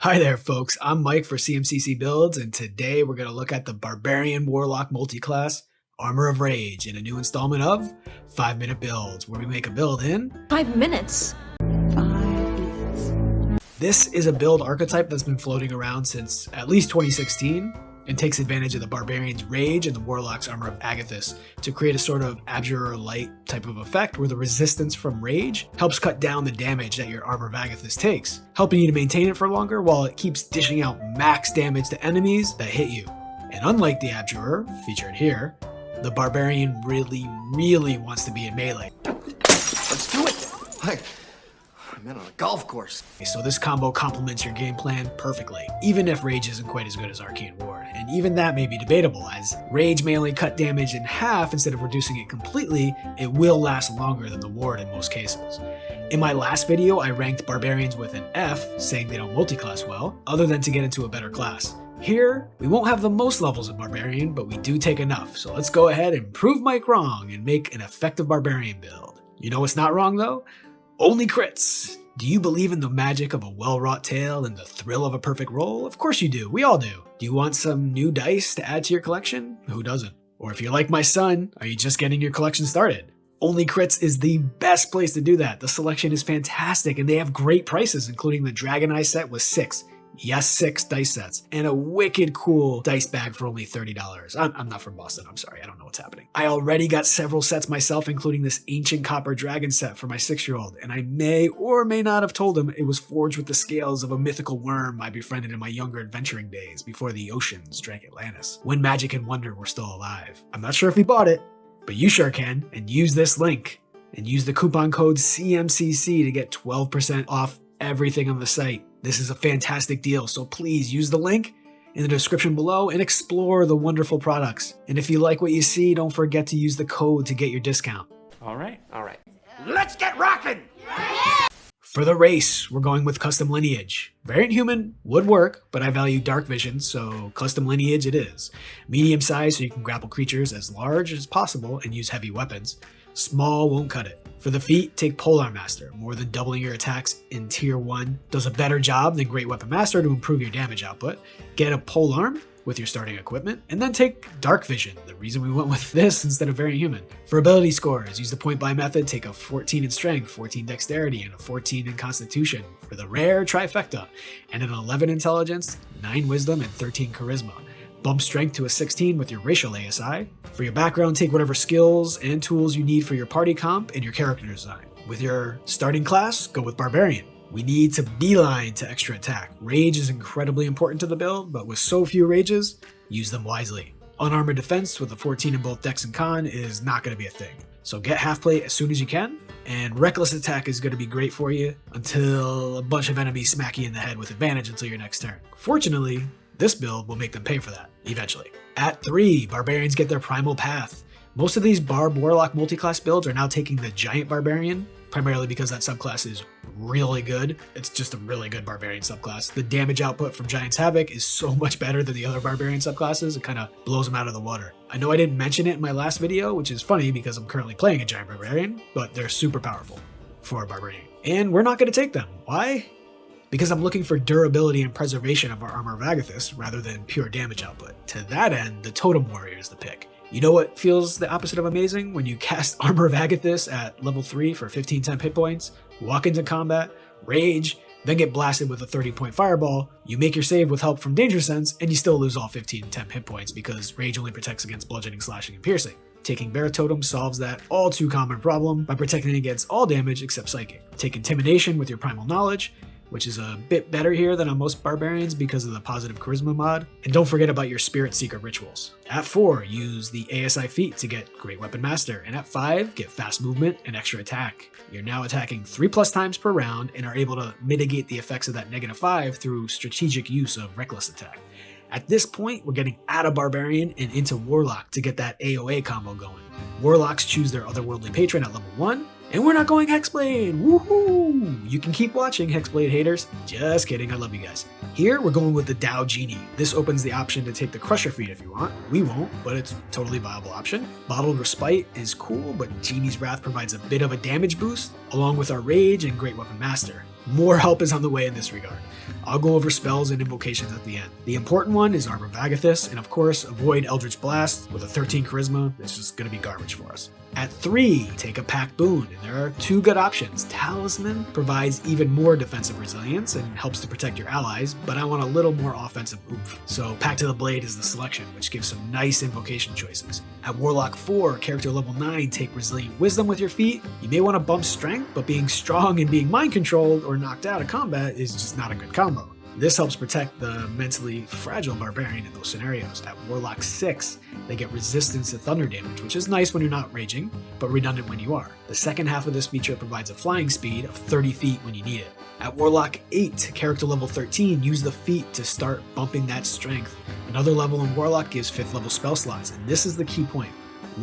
Hi there folks, I'm Mike for CMCC Builds, and today we're going to look at the Barbarian Warlock multi-class Armor of Rage in a new installment of 5-Minute Builds, where we make a build in 5 minutes. 5 minutes. This is a build archetype that's been floating around since at least 2016 and takes advantage of the Barbarian's Rage and the Warlock's Armor of Agathis to create a sort of Abjurer Light type of effect where the resistance from Rage helps cut down the damage that your Armor of Agathis takes, helping you to maintain it for longer while it keeps dishing out max damage to enemies that hit you. And unlike the Abjurer, featured here, the Barbarian really wants to be in melee. Let's do it! I'm in on a golf course. So this combo complements your game plan perfectly, even if Rage isn't quite as good as Arcane Ward. And even that may be debatable, as Rage may only cut damage in half instead of reducing it completely. It will last longer than the Ward in most cases. In my last video, I ranked Barbarians with an F, saying they don't multiclass well, other than to get into a better class. Here, we won't have the most levels of Barbarian, but we do take enough, so let's go ahead and prove Mike wrong and make an effective Barbarian build. You know what's not wrong though? Only crits! Do you believe in the magic of a well-wrought tale and the thrill of a perfect roll? Of course you do, we all do. Do you want some new dice to add to your collection? Who doesn't? Or if you're like my son, are you just getting your collection started? Only Crits is the best place to do that. The selection is fantastic and they have great prices, including the Dragon Eye set with 6 dice sets, and a wicked cool dice bag for only $30. I'm not from Boston, I'm sorry, I don't know what's happening. I already got several sets myself, including this ancient copper dragon set for my 6-year-old, and I may or may not have told him it was forged with the scales of a mythical worm I befriended in my younger adventuring days before the oceans drank Atlantis, when magic and wonder were still alive. I'm not sure if he bought it, but you sure can, and use this link, and use the coupon code CMCC to get 12% off everything on the site. This is a fantastic deal, so please use the link in the description below and explore the wonderful products. And if you like what you see, don't forget to use the code to get your discount. All right. Let's get rocking! For the race, we're going with Custom Lineage. Variant Human would work, but I value Dark Vision, so Custom Lineage it is. Medium size so you can grapple creatures as large as possible and use heavy weapons. Small won't cut it. For the feat, take Polearm Master. More than doubling your attacks in Tier 1 does a better job than Great Weapon Master to improve your damage output. Get a Polearm with your starting equipment, and then take Dark Vision, the reason we went with this instead of Variant Human. For ability scores, use the point buy method, take a 14 in Strength, 14 Dexterity, and a 14 in Constitution for the rare trifecta, and an 11 Intelligence, 9 Wisdom, and 13 Charisma. Bump Strength to a 16 with your racial ASI. For your background, take whatever skills and tools you need for your party comp and your character design. With your starting class, go with Barbarian. We need to beeline to extra attack. Rage is incredibly important to the build, but with so few rages, use them wisely. Unarmored defense with a 14 in both Dex and Con is not going to be a thing. So get half plate as soon as you can, and reckless attack is going to be great for you until a bunch of enemies smack you in the head with advantage until your next turn. Fortunately, this build will make them pay for that, eventually. At 3, Barbarians get their Primal Path. Most of these Barb Warlock multiclass builds are now taking the Giant Barbarian, primarily because that subclass is really good. It's just a really good Barbarian subclass. The damage output from Giant's Havoc is so much better than the other Barbarian subclasses, it kind of blows them out of the water. I know I didn't mention it in my last video, which is funny because I'm currently playing a Giant Barbarian, but they're super powerful for a Barbarian. And we're not going to take them. Why? Because I'm looking for durability and preservation of our Armor of Agathis rather than pure damage output. To that end, the Totem Warrior is the pick. You know what feels the opposite of amazing? When you cast Armor of Agathis at level 3 for 15 temp hit points, walk into combat, rage, then get blasted with a 30-point fireball, you make your save with help from Danger Sense, and you still lose all 15 temp hit points because rage only protects against bludgeoning, slashing, and piercing. Taking Bear Totem solves that all too common problem by protecting against all damage except psychic. Take Intimidation with your Primal Knowledge, which is a bit better here than on most Barbarians because of the positive Charisma mod. And don't forget about your Spirit Seeker rituals. At 4, use the ASI feat to get Great Weapon Master, and at 5, get Fast Movement and Extra Attack. You're now attacking 3+ times per round and are able to mitigate the effects of that -5 through strategic use of Reckless Attack. At this point, we're getting out of Barbarian and into Warlock to get that AoA combo going. Warlocks choose their Otherworldly Patron at level 1, and we're not going Hexblade! Woohoo! You can keep watching, Hexblade haters. Just kidding, I love you guys. Here, we're going with the Dow Genie. This opens the option to take the Crusher feat if you want. We won't, but it's a totally viable option. Bottled Respite is cool, but Genie's Wrath provides a bit of a damage boost, along with our Rage and Great Weapon Master. More help is on the way in this regard. I'll go over spells and invocations at the end. The important one is Armor Vagathus, and of course, avoid Eldritch Blast with a 13 Charisma. It's just going to be garbage for us. At 3, take a Pack Boon, and there are 2 good options. Talisman provides even more defensive resilience and helps to protect your allies, but I want a little more offensive oomph. So Pact to the Blade is the selection, which gives some nice invocation choices. At Warlock 4, character level 9, take Resilient Wisdom with your feet. You may want to bump Strength, but being strong and being mind controlled or knocked out of combat is just not a good combo. This helps protect the mentally fragile Barbarian in those scenarios. At Warlock 6, they get resistance to thunder damage, which is nice when you're not raging, but redundant when you are. The second half of this feature provides a flying speed of 30 feet when you need it. At Warlock 8, character level 13, use the feat to start bumping that strength. Another level in Warlock gives 5th level spell slots, and this is the key point.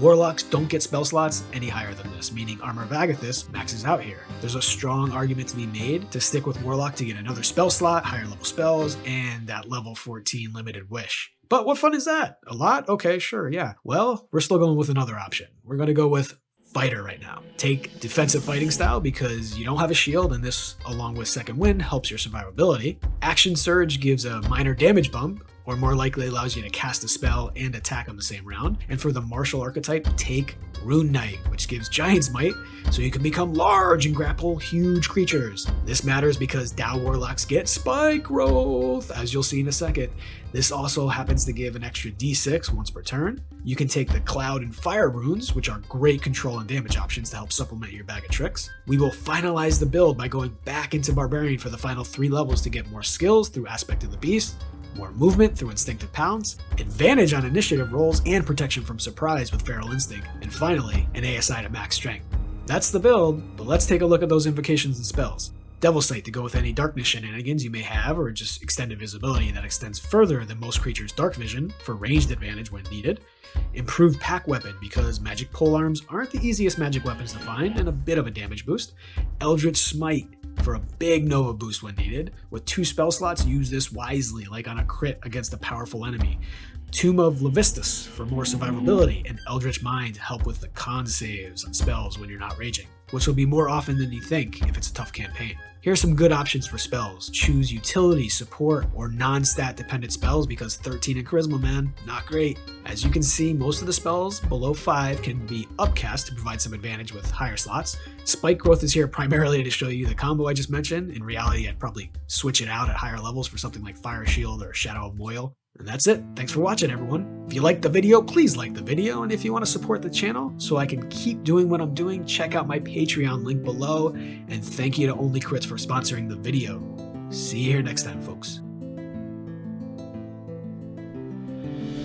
Warlocks don't get spell slots any higher than this, meaning Armor Vagathus maxes out here. There's a strong argument to be made to stick with Warlock to get another spell slot, higher level spells, and that level 14 limited wish. But what fun is that? A lot? Okay, sure, yeah. Well, we're still going with another option. We're going to go with Fighter right now. Take defensive fighting style because you don't have a shield, and this, along with Second Wind, helps your survivability. Action Surge gives a minor damage bump, or more likely allows you to cast a spell and attack on the same round. And for the martial archetype, take Rune Knight, which gives Giant's Might, so you can become large and grapple huge creatures. This matters because Dao Warlocks get spike growth, as you'll see in a second. This also happens to give an extra d6 once per turn. You can take the Cloud and Fire runes, which are great control and damage options to help supplement your bag of tricks. We will finalize the build by going back into Barbarian for the final 3 levels to get more skills through Aspect of the Beast, more movement through Instinctive Pounce, advantage on initiative rolls, and protection from surprise with Feral Instinct, and finally, an ASI to max strength. That's the build, but let's take a look at those invocations and spells. Devil Sight to go with any darkness shenanigans you may have, or just extended visibility that extends further than most creatures' dark vision for ranged advantage when needed. Improved Pack Weapon because magic polearms aren't the easiest magic weapons to find and a bit of a damage boost. Eldritch Smite for a big Nova boost when needed. With 2 spell slots, use this wisely, like on a crit against a powerful enemy. Tomb of Levistus for more survivability, and Eldritch Mind to help with the con saves on spells when you're not raging, which will be more often than you think if it's a tough campaign. Here are some good options for spells. Choose utility, support, or non-stat dependent spells because 13 in Charisma, man, not great. As you can see, most of the spells below 5 can be upcast to provide some advantage with higher slots. Spike Growth is here primarily to show you the combo I just mentioned. In reality, I'd probably switch it out at higher levels for something like Fire Shield or Shadow of Moil. And that's it. Thanks for watching, everyone. If you liked the video, please like the video. And if you want to support the channel so I can keep doing what I'm doing, check out my Patreon link below. And thank you to Only Crits for sponsoring the video. See you here next time, folks.